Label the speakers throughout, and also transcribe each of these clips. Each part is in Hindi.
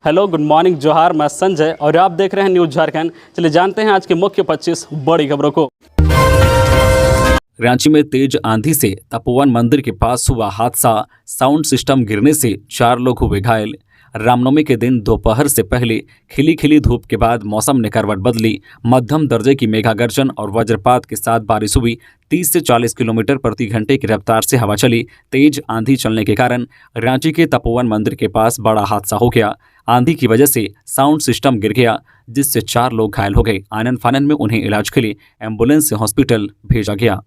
Speaker 1: हेलो, गुड मॉर्निंग, जोहार। मैं संजय और आप देख रहे हैं न्यूज़ झारखंड। चलिए जानते हैं आज के मुख्य 25 बड़ी खबरों को।
Speaker 2: रांची में तेज आंधी से तपोवन मंदिर के पास हुआ हादसा, साउंड सिस्टम गिरने से 4 लोग हुए घायल। रामनवमी के दिन दोपहर से पहले खिली खिली धूप के बाद मौसम ने करवट बदली। मध्यम दर्जे की मेघा गर्जन और वज्रपात के साथ बारिश हुई। 30 से 40 किलोमीटर प्रति घंटे की रफ्तार से हवा चली। तेज आंधी चलने के कारण रांची के तपोवन मंदिर के पास बड़ा हादसा हो गया। आंधी की वजह से साउंड सिस्टम गिर गया, जिससे 4 लोग घायल हो गए। आनन फानन में उन्हें इलाज के लिए एम्बुलेंस से हॉस्पिटल भेजा गया।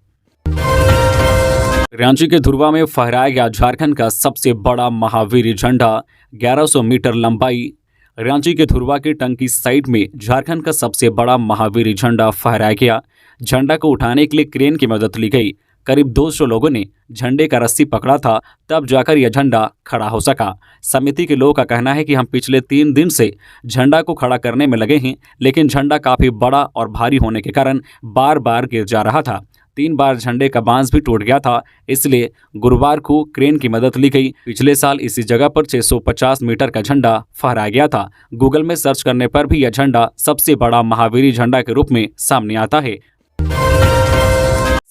Speaker 2: रांची के धुर्वा में फहराया गया झारखंड का सबसे बड़ा महावीर झंडा, 1100 मीटर लंबाई। रांची के धुर्वा के टंकी साइट में झारखंड का सबसे बड़ा महावीर झंडा फहराया गया। झंडा को उठाने के लिए क्रेन की मदद ली गई। करीब 200 लोगों ने झंडे का रस्सी पकड़ा था, तब जाकर यह झंडा खड़ा हो सका। समिति के लोगों का कहना है कि हम पिछले 3 दिन से झंडा को खड़ा करने में लगे हैं, लेकिन झंडा काफी बड़ा और भारी होने के कारण बार बार गिर जा रहा था। 3 बार झंडे का बांस भी टूट गया था, इसलिए गुरुवार को क्रेन की मदद ली गई। पिछले साल इसी जगह पर 650 मीटर का झंडा फहराया गया था। गूगल में सर्च करने पर भी यह झंडा सबसे बड़ा महावीर झंडा के रूप में सामने आता है।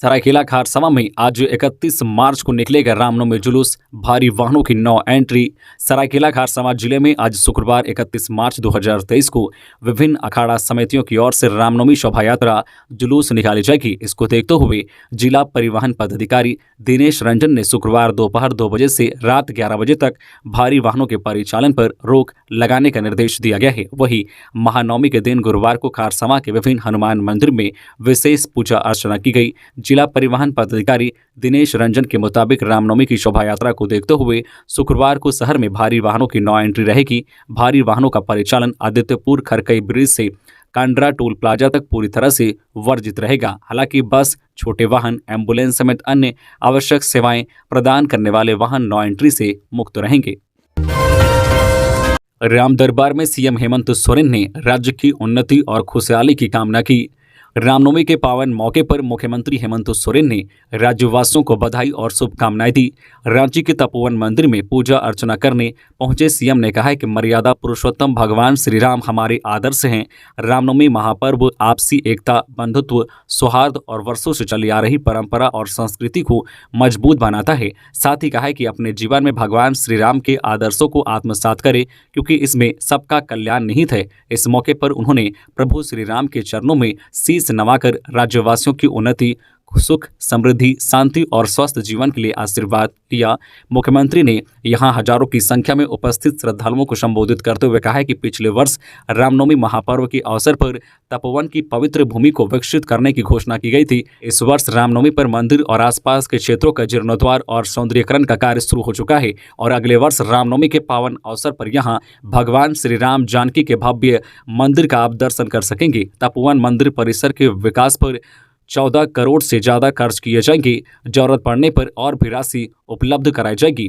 Speaker 2: सरायकेला खारसमा में आज 31 मार्च को निकलेगा रामनवमी जुलूस, भारी वाहनों की 9 एंट्री। सरायकेला खारसमा जिले में आज शुक्रवार 31 मार्च 2023 को विभिन्न अखाड़ा समितियों की ओर से रामनवमी शोभा यात्रा जुलूस निकाली जाएगी। इसको देखते हुए जिला परिवहन पदाधिकारी दिनेश रंजन ने शुक्रवार दोपहर 2 बजे से रात 11 बजे तक भारी वाहनों के परिचालन पर रोक लगाने का निर्देश दिया गया है। वहीं महानवमी के दिन गुरुवार को खारसमा के विभिन्न हनुमान मंदिर में विशेष पूजा अर्चना की गई। जिला परिवहन पदाधिकारी दिनेश रंजन के मुताबिक रामनवमी की शोभा यात्रा को देखते हुए शुक्रवार को शहर में भारी वाहनों की 9 एंट्री रहेगी। भारी वाहनों का परिचालन आदित्यपुर खरकई ब्रिज से कांड्रा टोल प्लाजा तक पूरी तरह से वर्जित रहेगा। हालांकि बस, छोटे वाहन, एम्बुलेंस समेत अन्य आवश्यक सेवाएं प्रदान करने वाले वाहन 9 एंट्री से मुक्त रहेंगे। राम दरबार में सीएम हेमंत सोरेन ने राज्य की उन्नति और खुशहाली की कामना की। रामनवमी के पावन मौके पर मुख्यमंत्री हेमंत सोरेन ने राज्यवासियों को बधाई और शुभकामनाएं दी। रांची के तपोवन मंदिर में पूजा अर्चना करने पहुंचे सीएम ने कहा है कि मर्यादा पुरुषोत्तम भगवान श्री राम हमारे आदर्श हैं। रामनवमी महापर्व आपसी एकता, बंधुत्व, सौहार्द और वर्षों से चली आ रही परंपरा और संस्कृति को मजबूत बनाता है। साथ ही कहा है कि अपने जीवन में भगवान श्री राम के आदर्शों को आत्मसात करें, क्योंकि इसमें सबका कल्याण निहित है। इस मौके पर उन्होंने प्रभु श्री राम के चरणों में शीश नवाकर राज्यवासियों की उन्नति, सुख, समृद्धि, शांति और स्वस्थ जीवन के लिए आशीर्वाद लिया। मुख्यमंत्री ने यहां हजारों की संख्या में उपस्थित श्रद्धालुओं को संबोधित करते हुए कहा है कि पिछले वर्ष रामनवमी महापर्व के अवसर पर तपोवन की पवित्र भूमि को विकसित करने की घोषणा की गई थी। इस वर्ष रामनवमी पर मंदिर और आसपास के क्षेत्रों का जीर्णोद्धार और सौंदर्यीकरण का कार्य शुरू हो चुका है और अगले वर्ष रामनवमी के पावन अवसर पर यहाँ भगवान श्री राम जानकी के भव्य मंदिर का आप दर्शन कर सकेंगे। तपोवन मंदिर परिसर के विकास पर 14 करोड़ से ज्यादा खर्च किए जाएंगे। जरूरत पड़ने पर और भी राशि उपलब्ध कराई जाएगी।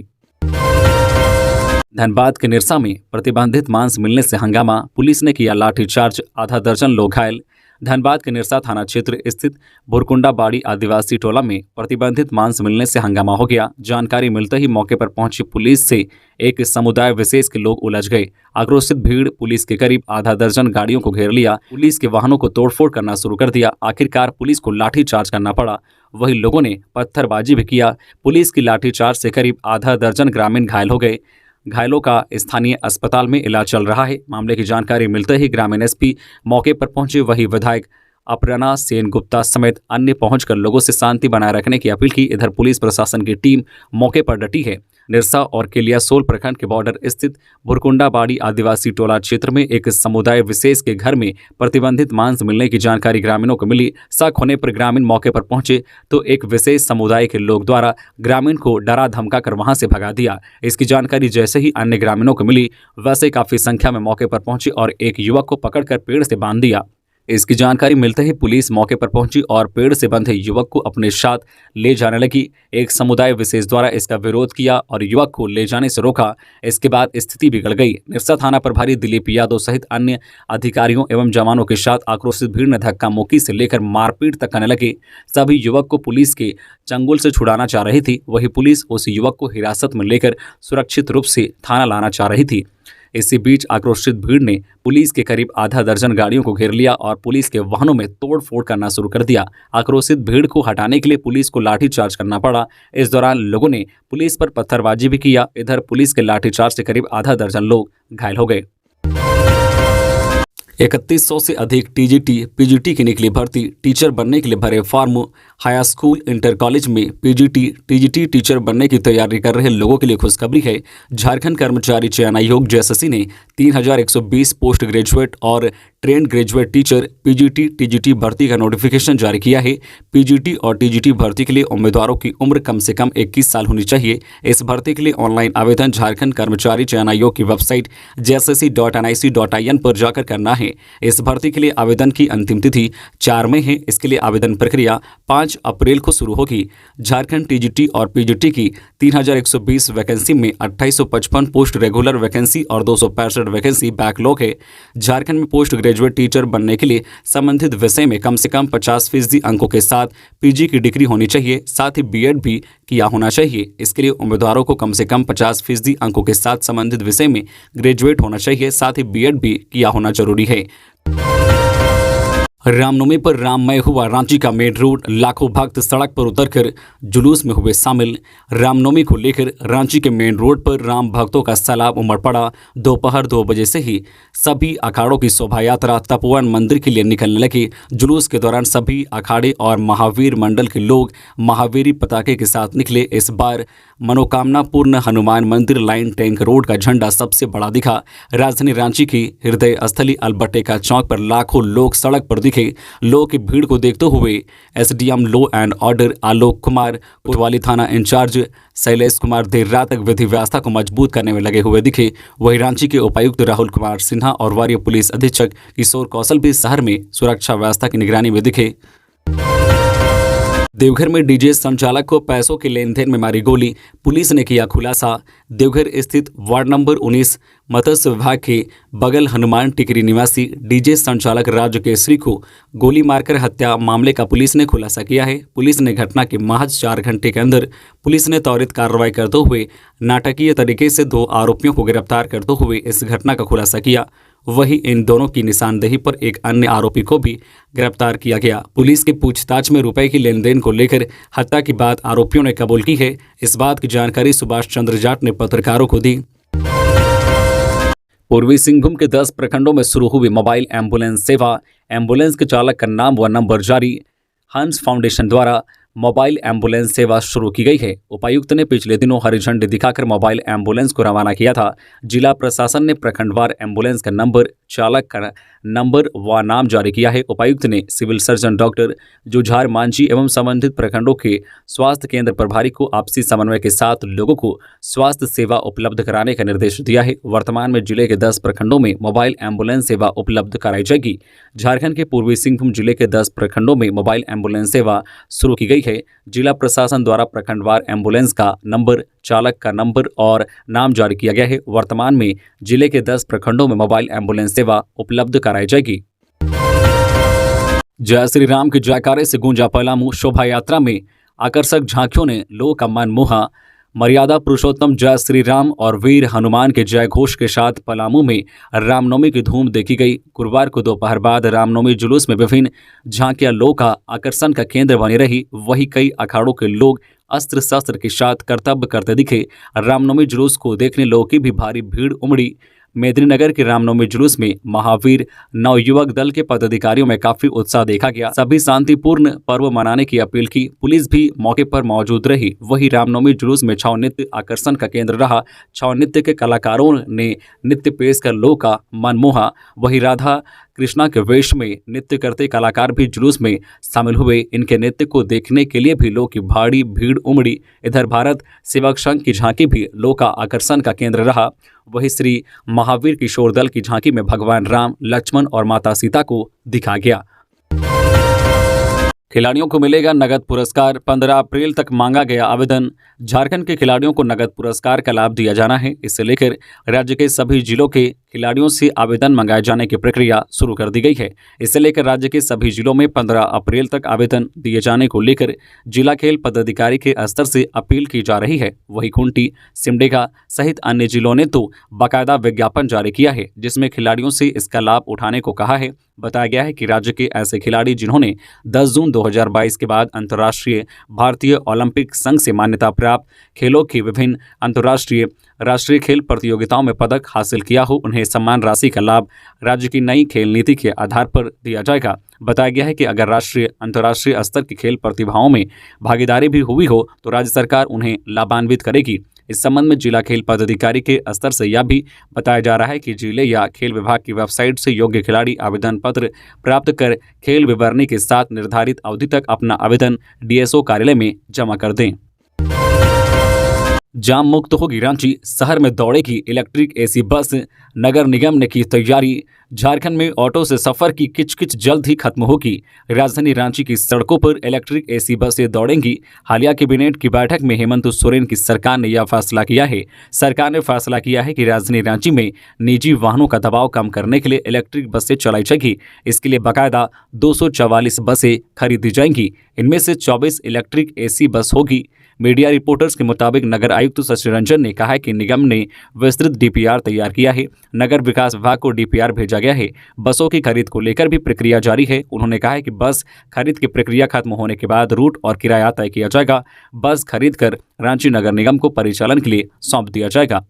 Speaker 2: धनबाद के निरसा में प्रतिबंधित मांस मिलने से हंगामा, पुलिस ने किया लाठीचार्ज, आधा दर्जन लोग घायल। धनबाद के निरसा थाना क्षेत्र स्थित भुरकुंडा बाड़ी आदिवासी टोला में प्रतिबंधित मांस मिलने से हंगामा हो गया। जानकारी मिलते ही मौके पर पहुंची पुलिस से एक समुदाय विशेष के लोग उलझ गए। आक्रोशित भीड़ पुलिस के करीब आधा दर्जन गाड़ियों को घेर लिया। पुलिस के वाहनों को तोड़फोड़ करना शुरू कर दिया। आखिरकार पुलिस को लाठीचार्ज करना पड़ा। वही लोगों ने पत्थरबाजी भी किया। पुलिस की लाठीचार्ज से करीब आधा दर्जन ग्रामीण घायल हो गए। घायलों का स्थानीय अस्पताल में इलाज चल रहा है। मामले की जानकारी मिलते ही ग्रामीण एसपी मौके पर पहुंचे। वही विधायक अपराना सेन गुप्ता समेत अन्य पहुंचकर लोगों से शांति बनाए रखने की अपील की। इधर पुलिस प्रशासन की टीम मौके पर डटी है। निरसा और केलियासोल प्रखंड के बॉर्डर स्थित भुरकुंडा बाड़ी आदिवासी टोला क्षेत्र में एक समुदाय विशेष के घर में प्रतिबंधित मांस मिलने की जानकारी ग्रामीणों को मिली। शक होने पर ग्रामीण मौके पर पहुंचे तो एक विशेष समुदाय के लोग द्वारा ग्रामीण को डरा धमका कर वहां से भगा दिया। इसकी जानकारी जैसे ही अन्य ग्रामीणों को मिली, वैसे काफी संख्या में मौके पर पहुंची और एक युवक को पकड़कर पेड़ से बांध दिया। इसकी जानकारी मिलते ही पुलिस मौके पर पहुंची और पेड़ से बंधे युवक को अपने साथ ले जाने लगी। एक समुदाय विशेष द्वारा इसका विरोध किया और युवक को ले जाने से रोका। इसके बाद स्थिति बिगड़ गई। निरसा थाना प्रभारी दिलीप यादव सहित अन्य अधिकारियों एवं जवानों के साथ आक्रोशित भीड़ ने धक्का मुक्की से लेकर मारपीट तक करने लगे। सभी युवक को पुलिस के चंगुल से छुड़ाना चाह रही थी। वही पुलिस उस युवक को हिरासत में लेकर सुरक्षित रूप से थाना लाना चाह रही थी। इसी बीच आक्रोशित भीड़ ने पुलिस के करीब आधा दर्जन गाड़ियों को घेर लिया और पुलिस के वाहनों में तोड़फोड़ करना शुरू कर दिया। आक्रोशित भीड़ को हटाने के लिए पुलिस को लाठीचार्ज करना पड़ा। इस दौरान लोगों ने पुलिस पर पत्थरबाजी भी किया। इधर पुलिस के लाठीचार्ज से करीब आधा दर्जन लोग घायल हो गए। 3100 से अधिक टीजीटी पीजीटी की निकली भर्ती। टीचर बनने के लिए भरे form. High school inter college में पीजीटी टीजीटी टीचर बनने की तैयारी कर रहे लोगों के लिए खुशखबरी है। झारखंड कर्मचारी चयन आयोग जेएसएससी ने 3120 पोस्ट ग्रेजुएट और trained graduate teacher PGT TGT भर्ती का नोटिफिकेशन जारी किया है। पीजीटी और टीजीटी भर्ती के लिए उम्मीदवारों की उम्र कम से कम 21 साल होनी चाहिए। इस भर्ती के लिए ऑनलाइन आवेदन झारखंड कर्मचारी चयन आयोग की वेबसाइट jssc.nic.in पर जाकर करना है। इस भर्ती के लिए आवेदन की अंतिम तिथि 4 मई है। इसके लिए आवेदन प्रक्रिया 5 अप्रैल को शुरू होगी। झारखंड टीजीटी और पीजीटी की 3120 वैकेंसी में 2855 पोस्ट रेगुलर वैकेंसी और 265 वैकेंसी बैकलॉग है। झारखंड में पोस्ट ग्रेजुएट टीचर बनने के लिए संबंधित विषय में कम से कम 50% अंकों के साथ पीजी की डिग्री होनी चाहिए। साथ ही बीएड भी किया होना चाहिए। इसके लिए उम्मीदवारों को कम से कम 50% अंकों के साथ संबंधित विषय में ग्रेजुएट होना चाहिए। साथ ही बीएड भी किया होना जरूरी है। रामनवमी पर राममय हुआ रांची का मेन रोड। लाखों भक्त सड़क पर उतरकर जुलूस में हुए शामिल। रामनवमी को लेकर रांची के मेन रोड पर राम भक्तों का सैलाब उमड़ पड़ा। दोपहर 2 बजे से ही सभी अखाड़ों की शोभा यात्रा तपोवन मंदिर के लिए निकलने लगी। जुलूस के दौरान सभी अखाड़े और महावीर मंडल के लोग महावीरी पताके के साथ निकले। इस बार मनोकामना पूर्ण हनुमान मंदिर लाइन टैंक रोड का झंडा सबसे बड़ा दिखा। राजधानी रांची की हृदय स्थली अलबट्टे चौक पर लाखों लोग सड़क पर दिखे। लोगों की भीड़ को देखते हुए SDM law and order Alok Kumar, कोतवाली थाना इंचार्ज शैलेश कुमार देर रात तक विधि व्यवस्था को मजबूत करने में लगे हुए दिखे। वहीं रांची के उपायुक्त राहुल कुमार सिन्हा और वरीय पुलिस अधीक्षक किशोर कौशल भी शहर में सुरक्षा व्यवस्था की निगरानी में दिखे। देवघर में डीजे संचालक को पैसों के लेन देन में मारी गोली। पुलिस ने किया खुलासा। देवघर स्थित वार्ड नंबर 19 मत्स्य विभाग के बगल हनुमान टिकरी निवासी डीजे संचालक राजकेशरी को गोली मारकर हत्या मामले का पुलिस ने खुलासा किया है। पुलिस ने घटना के महज 4 घंटे के अंदर पुलिस ने त्वरित कार्रवाई करते हुए नाटकीय तरीके से 2 आरोपियों को गिरफ्तार करते हुए इस घटना का खुलासा किया। वहीं इन दोनों की निशानदेही पर एक अन्य आरोपी को भी गिरफ्तार किया गया। पुलिस की पूछताछ में रुपए की लेन देन को लेकर हत्या की बात आरोपियों ने कबूल की है। इस बात की जानकारी सुभाष चंद्र जाट ने पत्रकारों को दी। पूर्वी सिंहभूम के 10 प्रखंडों में शुरू हुई मोबाइल एम्बुलेंस सेवा। एम्बुलेंस के चालक का नाम व नंबर जारी। हंस फाउंडेशन द्वारा मोबाइल एम्बुलेंस सेवा शुरू की गई है। उपायुक्त ने पिछले दिनों हरी झंडी दिखाकर मोबाइल एम्बुलेंस को रवाना किया था। जिला प्रशासन ने प्रखंडवार एम्बुलेंस का नंबर, चालक का नंबर व नाम जारी किया है। उपायुक्त ने civil surgeon doctor Jujhar Manjhi एवं संबंधित प्रखंडों के स्वास्थ्य केंद्र प्रभारी को आपसी समन्वय के साथ लोगों को स्वास्थ्य सेवा उपलब्ध कराने का निर्देश दिया है। वर्तमान में जिले के 10 प्रखंडों में मोबाइल एम्बुलेंस सेवा उपलब्ध कराई जाएगी। झारखंड के पूर्वी सिंहभूम जिले के 10 प्रखंडों में मोबाइल एम्बुलेंस सेवा शुरू की गई है। जिला प्रशासन द्वारा प्रखंडवार एम्बुलेंस का नंबर, चालक का नंबर और नाम जारी किया गया है। वर्तमान में जिले के 10 प्रखंडों में मोबाइल एम्बुलेंस सेवा उपलब्ध कराई जाएगी। जय श्री राम के जयकारे से गूंजा पलामू। शोभा यात्रा में आकर्षक झांकियों ने लोगों का मन मोहा। मर्यादा पुरुषोत्तम जय श्री राम और वीर हनुमान के जय घोष के साथ पलामू में रामनवमी की धूम देखी गई। गुरुवार को दोपहर बाद रामनवमी जुलूस में विभिन्न झांकियां लोगों का आकर्षण का केंद्र बनी रही। वहीं कई अखाड़ों के लोग अस्त्र शस्त्र के साथ कर्तव्य करते दिखे। रामनवमी जुलूस को देखने लोगों की भी भारी भीड़ उमड़ी। मेदिनीनगर के रामनवमी जुलूस में महावीर नवयुवक दल के पदाधिकारियों में काफी उत्साह देखा गया। सभी शांतिपूर्ण पर्व मनाने की अपील की। पुलिस भी मौके पर मौजूद रही। वही रामनवमी जुलूस में छाव नृत्य आकर्षण का केंद्र रहा। छाव नृत्य के कलाकारों ने नृत्य पेश कर लोगों का मन मोहा। वही राधा कृष्णा के वेश में नृत्य करते कलाकार भी जुलूस में शामिल हुए। इनके नृत्य को देखने के लिए भी लोगों की भारी भीड़ उमड़ी। इधर भारत सेवक संघ की झांकी भी लोगों का आकर्षण का केंद्र रहा। वही श्री महावीर किशोर दल की झांकी में भगवान राम, लक्ष्मण और माता सीता को दिखा गया। खिलाड़ियों को मिलेगा नगद पुरस्कार। 15 अप्रैल तक मांगा गया आवेदन। झारखंड के खिलाड़ियों को नगद पुरस्कार का लाभ दिया जाना है। इसे लेकर राज्य के सभी जिलों के खिलाड़ियों से आवेदन मंगाए जाने की प्रक्रिया शुरू कर दी गई है। इसे लेकर राज्य के सभी जिलों में 15 अप्रैल तक आवेदन दिए जाने को लेकर जिला खेल पदाधिकारी के स्तर से अपील की जा रही है। वहीं खूंटी, सिमडेगा सहित अन्य जिलों ने तो बाकायदा विज्ञापन जारी किया है, जिसमें खिलाड़ियों से इसका लाभ उठाने को कहा है। बताया गया है कि राज्य के ऐसे खिलाड़ी जिन्होंने 10 जून 2022 के बाद अंतर्राष्ट्रीय भारतीय ओलंपिक संघ से मान्यता प्राप्त खेलों की विभिन्न अंतर्राष्ट्रीय राष्ट्रीय खेल प्रतियोगिताओं में पदक हासिल किया हो, उन्हें सम्मान राशि का लाभ राज्य की नई खेल नीति के आधार पर दिया जाएगा। बताया गया है कि अगर राष्ट्रीय अंतर्राष्ट्रीय स्तर की खेल प्रतिभाओं में भागीदारी भी हुई हो तो राज्य सरकार उन्हें लाभान्वित करेगी। इस संबंध में जिला खेल पदाधिकारी के स्तर से यह भी बताया जा रहा है कि जिले या खेल विभाग की वेबसाइट से योग्य खिलाड़ी आवेदन पत्र प्राप्त कर खेल विवरणी के साथ निर्धारित अवधि तक अपना आवेदन डीएसओ कार्यालय में जमा कर दें। जाम मुक्त होगी रांची, शहर में दौड़ेगी इलेक्ट्रिक एसी बस, नगर निगम ने की तैयारी। झारखंड में ऑटो से सफर की किचकिच जल्द ही खत्म होगी। राजधानी रांची की सड़कों पर इलेक्ट्रिक एसी बसें दौड़ेंगी। हालिया कैबिनेट की बैठक में हेमंत सोरेन की सरकार ने यह फैसला किया है। सरकार ने फैसला किया है कि राजधानी रांची में निजी वाहनों का दबाव कम करने के लिए इलेक्ट्रिक बसें चलाई जाएगी। इसके लिए बाकायदा 244 बसें खरीदी जाएंगी। इनमें से 24 इलेक्ट्रिक एसी बस होगी। मीडिया रिपोर्टर्स के मुताबिक नगर आयुक्त शशि रंजन ने कहा है कि निगम ने विस्तृत डीपीआर तैयार किया है। नगर विकास विभाग को डीपीआर भेजा गया है। बसों की खरीद को लेकर भी प्रक्रिया जारी है। उन्होंने कहा है कि बस खरीद की प्रक्रिया खत्म होने के बाद रूट और किराया तय किया जाएगा। बस खरीद कर रांची नगर निगम को परिचालन के लिए सौंप दिया जाएगा।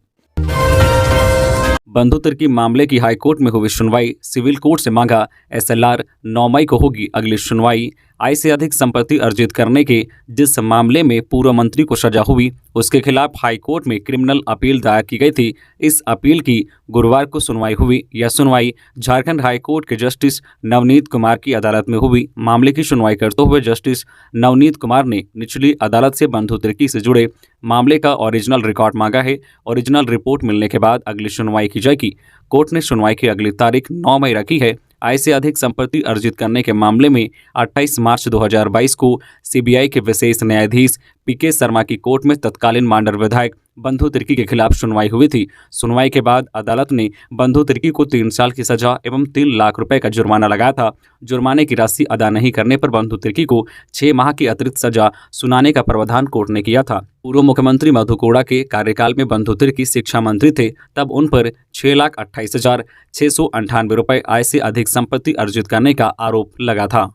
Speaker 2: बंधु तिर्की मामले की हाईकोर्ट में हुई सुनवाई, सिविल कोर्ट से मांगा एसएलआर, 9 मई को होगी अगली सुनवाई। आय से अधिक संपत्ति अर्जित करने के जिस मामले में पूर्व मंत्री को सजा हुई, उसके खिलाफ हाईकोर्ट में क्रिमिनल अपील दायर की गई थी। इस अपील की गुरुवार को सुनवाई हुई। यह सुनवाई झारखंड हाईकोर्ट के जस्टिस नवनीत कुमार की अदालत में हुई। मामले की सुनवाई करते हुए जस्टिस नवनीत कुमार ने निचली अदालत से बंधु तिर्की से जुड़े मामले का ओरिजिनल रिकॉर्ड मांगा है। ओरिजिनल रिपोर्ट मिलने के बाद अगली सुनवाई की जाएगी। कोर्ट ने सुनवाई की अगली तारीख 9 मई रखी है। आय से अधिक संपत्ति अर्जित करने के मामले में 28 मार्च 2022 को सीबीआई के विशेष न्यायाधीश पीके शर्मा की कोर्ट में तत्कालीन मांडर विधायक बंधु तिर्की के खिलाफ सुनवाई हुई थी। सुनवाई के बाद अदालत ने बंधु तिर्की को 3 साल की सजा एवं 3 लाख रुपए का जुर्माना लगाया था। जुर्माने की राशि अदा नहीं करने पर बंधु तिर्की को 6 माह की अतिरिक्त सजा सुनाने का प्रावधान कोर्ट ने किया था। पूर्व मुख्यमंत्री मधु कोड़ा के कार्यकाल में बंधु तिर्की शिक्षा मंत्री थे। तब उन पर 6,28,698 रुपए आय से अधिक संपत्ति अर्जित करने का आरोप लगा था।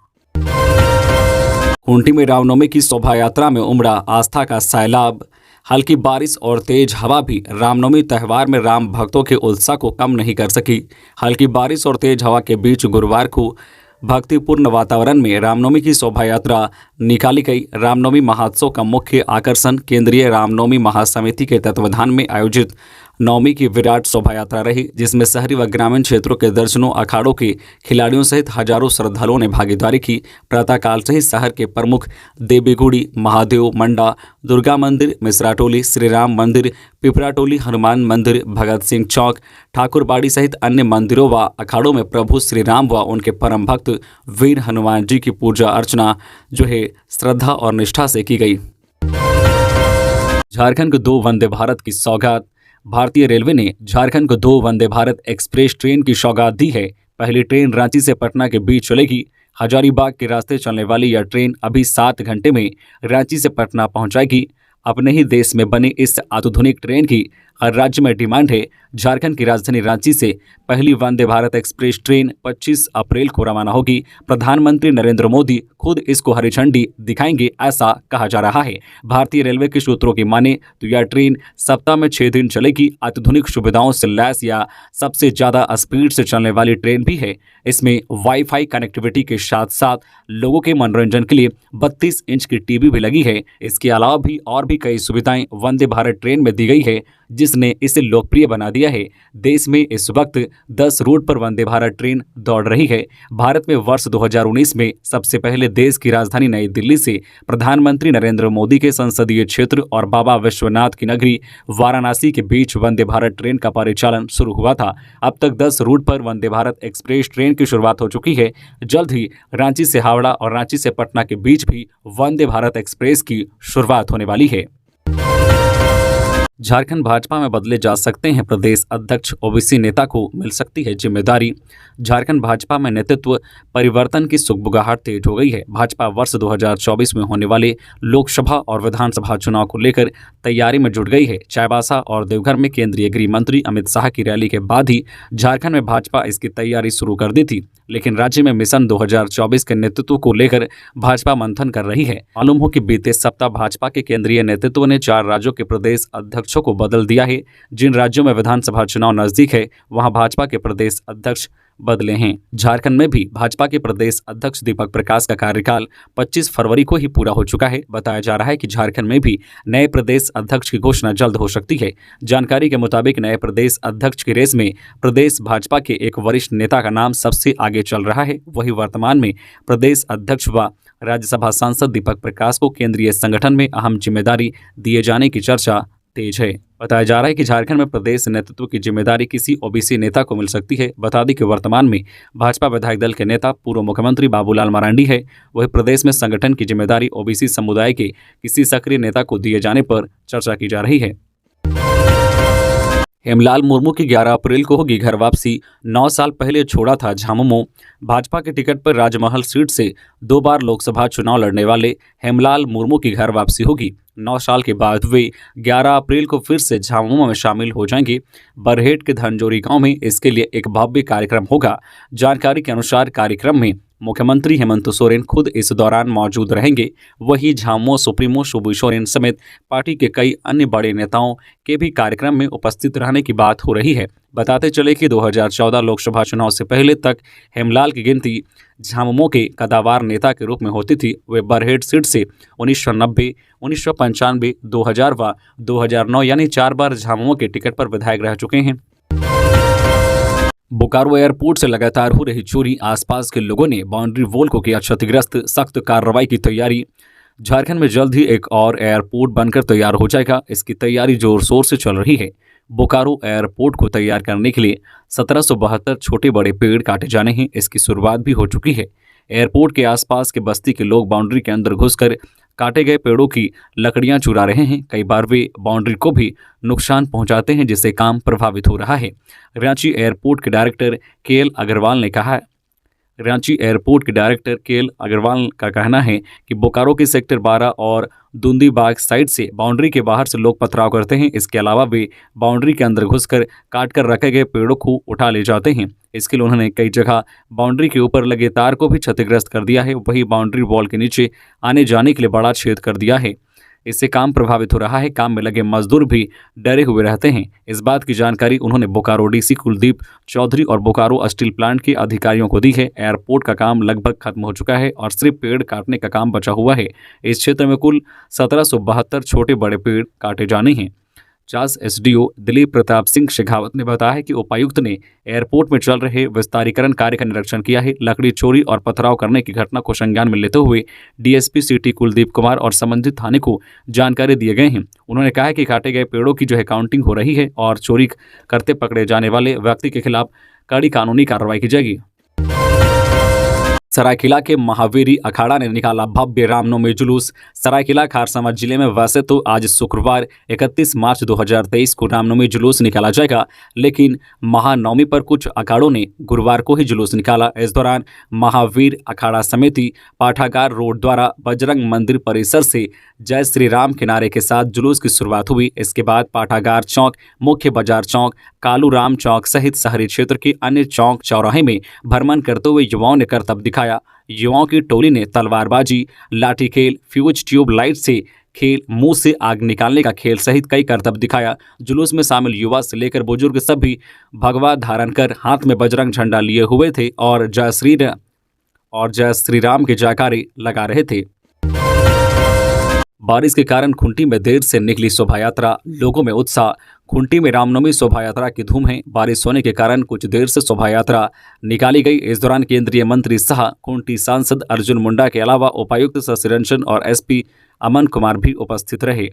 Speaker 2: खूंटी में रामनवमी की शोभा यात्रा में उमड़ा आस्था का सैलाब। हल्की बारिश और तेज हवा भी रामनवमी त्यौहार में राम भक्तों के उत्साह को कम नहीं कर सकी। हल्की बारिश और तेज हवा के बीच गुरुवार को भक्तिपूर्ण वातावरण में रामनवमी की शोभा यात्रा निकाली गई। रामनवमी महोत्सव का मुख्य आकर्षण केंद्रीय रामनवमी महासमिति के तत्वाधान में आयोजित नवमी की विराट शोभा यात्रा रही, जिसमें शहरी व ग्रामीण क्षेत्रों के दर्जनों अखाड़ों के खिलाड़ियों सहित हजारों श्रद्धालुओं ने भागीदारी की। प्रातःकाल से ही शहर के प्रमुख देवीगुड़ी, महादेव मंडा, दुर्गा मंदिर, मिश्राटोली, श्री राम मंदिर, पिपराटोली, हनुमान मंदिर, भगत सिंह चौक, ठाकुरबाड़ी सहित अन्य मंदिरों व अखाड़ों में प्रभु श्री राम व उनके परम भक्त वीर हनुमान जी की पूजा अर्चना जो है श्रद्धा और निष्ठा से की गई। झारखंड को 2 वंदे भारत की सौगात। भारतीय रेलवे ने झारखंड को 2 वंदे भारत एक्सप्रेस ट्रेन की सौगात दी है। पहली ट्रेन रांची से पटना के बीच चलेगी। हजारीबाग के रास्ते चलने वाली यह ट्रेन अभी 7 घंटे में रांची से पटना पहुंच जाएगी। अपने ही देश में बनी इस आधुनिक ट्रेन की हर राज्य में डिमांड है। झारखंड की राजधानी रांची से पहली वंदे भारत एक्सप्रेस ट्रेन 25 अप्रैल को रवाना होगी। प्रधानमंत्री नरेंद्र मोदी खुद इसको हरी झंडी दिखाएंगे, ऐसा कहा जा रहा है। भारतीय रेलवे के सूत्रों की माने तो यह ट्रेन सप्ताह में 6 दिन चलेगी। आधुनिक सुविधाओं से लैस या सबसे ज्यादा स्पीड से चलने वाली ट्रेन भी है। इसमें वाईफाई कनेक्टिविटी के साथ साथ लोगों के मनोरंजन के लिए 32 इंच की टीवी भी लगी है। इसके अलावा भी और भी कई सुविधाएं वंदे भारत ट्रेन में दी गई है, जिसने इसे लोकप्रिय बना दिया है। देश में इस वक्त 10 रूट पर वंदे भारत ट्रेन दौड़ रही है। भारत में वर्ष 2019 में सबसे पहले देश की राजधानी नई दिल्ली से प्रधानमंत्री नरेंद्र मोदी के संसदीय क्षेत्र और बाबा विश्वनाथ की नगरी वाराणसी के बीच वंदे भारत ट्रेन का परिचालन शुरू हुआ था। अब तक 10 रूट पर वंदे भारत एक्सप्रेस ट्रेन की शुरुआत हो चुकी है। जल्द ही रांची से हावड़ा और रांची से पटना के बीच भी वंदे भारत एक्सप्रेस की शुरुआत होने वाली है। झारखंड भाजपा में बदले जा सकते हैं प्रदेश अध्यक्ष, ओबीसी नेता को मिल सकती है जिम्मेदारी। झारखंड भाजपा में नेतृत्व परिवर्तन की सुगबुगाहट तेज हो गई है। भाजपा वर्ष 2024 में होने वाले लोकसभा और विधानसभा चुनाव को लेकर तैयारी में जुट गई है। चाईबासा और देवघर में केंद्रीय गृह मंत्री अमित शाह की रैली के बाद ही झारखंड में भाजपा इसकी तैयारी शुरू कर दी थी, लेकिन राज्य में मिशन 2024 के नेतृत्व को लेकर भाजपा मंथन कर रही है। मालूम हो कि बीते सप्ताह भाजपा के केंद्रीय नेतृत्व ने 4 राज्यों के प्रदेश अध्यक्षों को बदल दिया है। जिन राज्यों में विधानसभा चुनाव नजदीक है वहां भाजपा के प्रदेश अध्यक्ष बदले हैं। झारखंड में भी भाजपा के प्रदेश अध्यक्ष दीपक प्रकाश का कार्यकाल 25 फरवरी को ही पूरा हो चुका है। बताया जा रहा है कि झारखंड में भी नए प्रदेश अध्यक्ष की घोषणा जल्द हो सकती है। जानकारी के मुताबिक नए प्रदेश अध्यक्ष की रेस में प्रदेश भाजपा के एक वरिष्ठ नेता का नाम सबसे आगे चल रहा है। वही वर्तमान में प्रदेश अध्यक्ष व राज्यसभा सांसद दीपक प्रकाश को केंद्रीय संगठन में अहम जिम्मेदारी दिए जाने की चर्चा तेज है। बताया जा रहा है कि झारखंड में प्रदेश नेतृत्व की जिम्मेदारी किसी ओबीसी नेता को मिल सकती है। बता दें कि वर्तमान में भाजपा विधायक दल के नेता पूर्व मुख्यमंत्री बाबूलाल मरांडी है। वही प्रदेश में संगठन की जिम्मेदारी ओबीसी समुदाय के किसी सक्रिय नेता को दिए जाने पर चर्चा की जा रही है। हेमलाल मुर्मू की 11 अप्रैल को होगी घर वापसी। 9 साल पहले छोड़ा था झामुमो। भाजपा के टिकट पर राजमहल सीट से 2 बार लोकसभा चुनाव लड़ने वाले हेमलाल मुर्मू की घर वापसी होगी। 9 साल के बाद वे 11 अप्रैल को फिर से झामुमो में शामिल हो जाएंगे। बरहेट के धनजोरी गांव में इसके लिए एक भव्य कार्यक्रम होगा। जानकारी के अनुसार कार्यक्रम में मुख्यमंत्री हेमंत सोरेन खुद इस दौरान मौजूद रहेंगे। वहीं झामुमो सुप्रीमो शिबू सोरेन समेत पार्टी के कई अन्य बड़े नेताओं के भी कार्यक्रम में उपस्थित रहने की बात हो रही है। बताते चले कि 2014 लोकसभा चुनाव से पहले तक हेमलाल की गिनती झामुमो के कदावर नेता के रूप में होती थी। वे बरहेट सीट से 1990, 1995, 2000 व 2009 यानी 4 बार झामुमो के टिकट पर विधायक रह चुके हैं। बोकारो एयरपोर्ट से लगातार हो रही चोरी, आसपास के लोगों ने बाउंड्री वॉल को किया क्षतिग्रस्त। सख्त कार्रवाई की तैयारी। झारखंड में जल्द ही एक और एयरपोर्ट बनकर तैयार हो जाएगा। इसकी तैयारी जोर शोर से चल रही है। बोकारो एयरपोर्ट को तैयार करने के लिए 1772 छोटे बड़े पेड़ काटे जाने हैं। इसकी शुरुआत भी हो चुकी है। एयरपोर्ट के आसपास के बस्ती के लोग बाउंड्री के अंदर घुसकर काटे गए पेड़ों की लकड़ियां चुरा रहे हैं। कई बार वे बाउंड्री को भी नुकसान पहुंचाते हैं, जिससे काम प्रभावित हो रहा है। रांची एयरपोर्ट के डायरेक्टर केएल अग्रवाल का कहना है कि बोकारो के सेक्टर 12 और दूंदीबाग साइड से बाउंड्री के बाहर से लोग पथराव करते हैं। इसके अलावा वे बाउंड्री के अंदर घुसकर काट कर रखे गए पेड़ों को उठा ले जाते हैं। इसके लिए उन्होंने कई जगह बाउंड्री के ऊपर लगे तार को भी क्षतिग्रस्त कर दिया है। वही बाउंड्री वॉल के नीचे आने जाने के लिए बड़ा छेद कर दिया है। इससे काम प्रभावित हो रहा है। काम में लगे मजदूर भी डरे हुए रहते हैं। इस बात की जानकारी उन्होंने बोकारो डीसी कुलदीप चौधरी और बोकारो स्टील प्लांट के अधिकारियों को दी है। एयरपोर्ट का काम लगभग खत्म हो चुका है और सिर्फ पेड़ काटने का काम बचा हुआ है। इस क्षेत्र में कुल 1772 छोटे बड़े पेड़ काटे जाने हैं। चास एसडीओ दिलीप प्रताप सिंह शेखावत ने बताया कि उपायुक्त ने एयरपोर्ट में चल रहे विस्तारीकरण कार्य का निरीक्षण किया है। लकड़ी चोरी और पथराव करने की घटना को संज्ञान में लेते हुए डीएसपी सिटी कुलदीप कुमार और संबंधित थाने को जानकारी दिए गए हैं। उन्होंने कहा कि काटे गए पेड़ों की जो है काउंटिंग हो रही है और चोरी करते पकड़े जाने वाले व्यक्ति के खिलाफ कड़ी कानूनी कार्रवाई की जाएगी। सरायकेला के महावीरी अखाड़ा ने निकाला भव्य रामनवमी जुलूस। सरायकेला खारसावां जिले में वैसे तो आज शुक्रवार 31 मार्च 2023 को रामनवमी जुलूस निकाला जाएगा, लेकिन महानवमी पर कुछ अखाड़ों ने गुरुवार को ही जुलूस निकाला। इस दौरान महावीर अखाड़ा समिति पाठागार रोड द्वारा बजरंग मंदिर परिसर से जय श्री राम के नारे के साथ जुलूस की शुरुआत हुई। इसके बाद पाठागार चौक, मुख्य बाजार चौक, कालू राम चौक सहित शहरी क्षेत्र के अन्य चौक चौराहे में भ्रमण करते हुए युवाओं ने करतब दिखाया। युवाओं की टोली ने तलवारबाजी, लाठी खेल, फ्यूज ट्यूब लाइट से खेल, मुंह से आग निकालने का खेल सहित कई करतब दिखाया। जुलूस में शामिल युवा से लेकर बुजुर्ग सभी भगवा धारण कर हाथ में बजरंग झंडा लिए हुए थे और जय श्री राम के जयकारे लगा रहे थे। बारिश के कारण खूंटी में देर से निकली शोभा यात्रा, लोगों में उत्साह। खूंटी में रामनवमी शोभा यात्रा की धूम है। बारिश होने के कारण कुछ देर से शोभा यात्रा निकाली गई। इस दौरान केंद्रीय मंत्री शाह, खूंटी सांसद अर्जुन मुंडा के अलावा उपायुक्त शशि रंजन और एसपी अमन कुमार भी उपस्थित रहे।